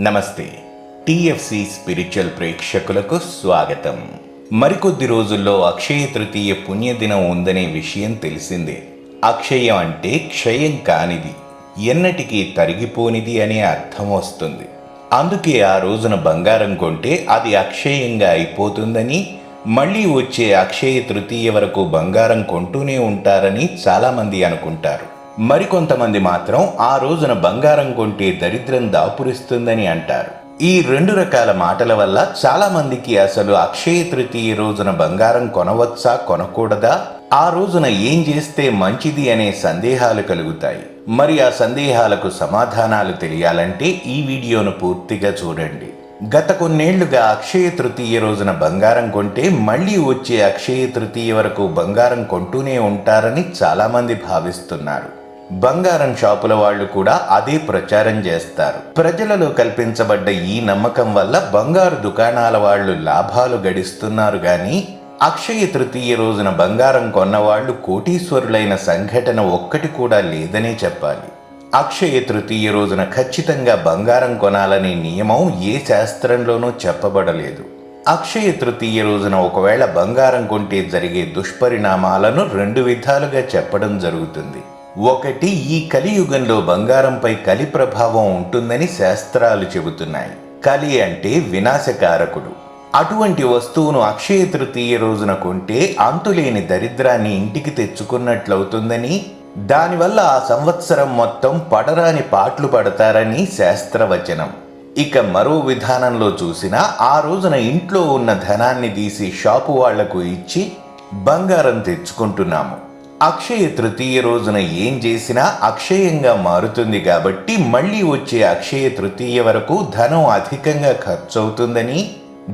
నమస్తే. TFC spiritual ప్రేక్షకులకు స్వాగతం. మరికొద్ది రోజుల్లో అక్షయ తృతీయ పుణ్యదినం ఉందనే విషయం తెలిసిందే. అక్షయం అంటే క్షయం కానిది, ఎన్నటికీ తరిగిపోనిది అనే అర్థం వస్తుంది. అందుకే ఆ రోజున బంగారం కొంటే అది అక్షయంగా అయిపోతుందని, మళ్ళీ వచ్చే అక్షయ తృతీయ వరకు బంగారం కొంటూనే ఉంటారని చాలామంది అనుకుంటారు. మరికొంతమంది మాత్రం ఆ రోజున బంగారం కొంటే దరిద్రం దాపురిస్తుందని అంటారు. ఈ రెండు రకాల మాటల వల్ల చాలా మందికి అసలు అక్షయ తృతీయ రోజున బంగారం కొనవచ్చా కొనకూడదా, ఆ రోజున ఏం చేస్తే మంచిది అనే సందేహాలు కలుగుతాయి. మరి ఆ సందేహాలకు సమాధానాలు తెలియాలంటే ఈ వీడియోను పూర్తిగా చూడండి. గత కొన్నేళ్లుగా అక్షయ తృతీయ రోజున బంగారం కొంటే మళ్ళీ వచ్చే అక్షయ తృతీయ వరకు బంగారం కొంటూనే ఉంటారని చాలామంది భావిస్తున్నారు. బంగారం షాపుల వాళ్ళు కూడా అదే ప్రచారం చేస్తారు. ప్రజలలో కల్పించబడ్డ ఈ నమ్మకం వల్ల బంగారు దుకాణాల వాళ్ళు లాభాలు గడిస్తున్నారు గాని, అక్షయ తృతీయ రోజున బంగారం కొన్నవాళ్లు కోటీశ్వరులైన సంఘటన ఒక్కటి కూడా లేదనే చెప్పాలి. అక్షయ తృతీయ రోజున ఖచ్చితంగా బంగారం కొనాలనే నియమం ఏ శాస్త్రంలోనూ చెప్పబడలేదు. అక్షయ తృతీయ రోజున ఒకవేళ బంగారం కొంటే జరిగే దుష్పరిణామాలను రెండు విధాలుగా చెప్పడం జరుగుతుంది. ఒకటి, ఈ కలియుగంలో బంగారంపై కలి ప్రభావం ఉంటుందని శాస్త్రాలు చెబుతున్నాయి. కలి అంటే వినాశకారకుడు. అటువంటి వస్తువును అక్షయ తృతీయ రోజున కొంటే అంతులేని దరిద్రాన్ని ఇంటికి తెచ్చుకున్నట్లవుతుందని, దానివల్ల ఆ సంవత్సరం మొత్తం పడరాని పాట్లు పడతారని శాస్త్రవచనం. ఇక మరో విధానంలో చూసినా ఆ రోజున ఇంట్లో ఉన్న ధనాన్ని తీసి షాపు వాళ్లకు ఇచ్చి బంగారం తెచ్చుకుంటున్నాము. అక్షయ తృతీయ రోజున ఏం చేసినా అక్షయంగా మారుతుంది కాబట్టి మళ్ళీ వచ్చే అక్షయ తృతీయ వరకు ధనం అధికంగా ఖర్చవుతుందని,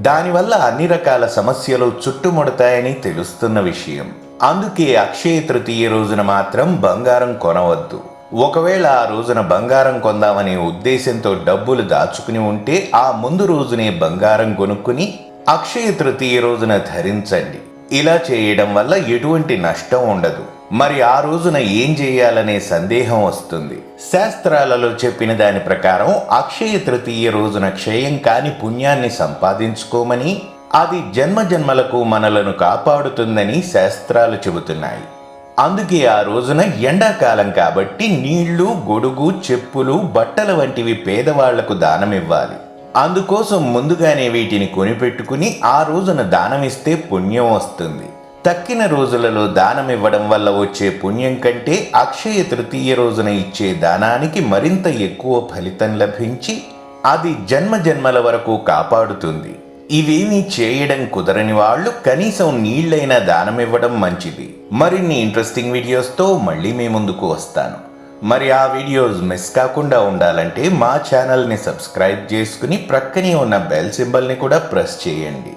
దానివల్ల అన్ని రకాల సమస్యలు చుట్టుముడతాయని తెలుస్తున్న విషయం. అందుకే అక్షయ తృతీయ రోజున మాత్రం బంగారం కొనవద్దు. ఒకవేళ ఆ రోజున బంగారం కొందామనే ఉద్దేశంతో డబ్బులు దాచుకుని ఉంటే ఆ ముందు రోజునే బంగారం కొనుక్కుని అక్షయ తృతీయ రోజున ధరించండి. ఇలా చేయడం వల్ల ఎటువంటి నష్టం ఉండదు. మరి ఆ రోజున ఏం చేయాలనే సందేహం వస్తుంది. శాస్త్రాలలో చెప్పిన దాని ప్రకారం అక్షయ తృతీయ రోజున క్షయం కాని పుణ్యాన్ని సంపాదించుకోమని, అది జన్మజన్మలకు మనలను కాపాడుతుందని శాస్త్రాలు చెబుతున్నాయి. అందుకే ఆ రోజున ఎండాకాలం కాబట్టి నీళ్లు, గొడుగు, చెప్పులు, బట్టల వంటివి పేదవాళ్లకు దానమివ్వాలి. అందుకోసం ముందుగానే వీటిని కొనిపెట్టుకుని ఆ రోజున దానమిస్తే పుణ్యం వస్తుంది. తక్కిన రోజులలో దానమివ్వడం వల్ల వచ్చే పుణ్యం కంటే అక్షయ తృతీయ రోజున ఇచ్చే దానానికి మరింత ఎక్కువ ఫలితం లభించి అది జన్మజన్మల వరకు కాపాడుతుంది. ఇవేమీ చేయడం కుదరని వాళ్ళు కనీసం నీళ్లైనా దానమివ్వడం మంచిది. మరిన్ని ఇంట్రెస్టింగ్ వీడియోస్తో మళ్ళీ మీ ముందుకు వస్తాను. మరి ఆ వీడియోస్ మిస్ కాకుండా ఉండాలంటే మా ఛానల్ని సబ్స్క్రైబ్ చేసుకుని ప్రక్కనే ఉన్న బెల్ సింబల్ని కూడా ప్రెస్ చేయండి.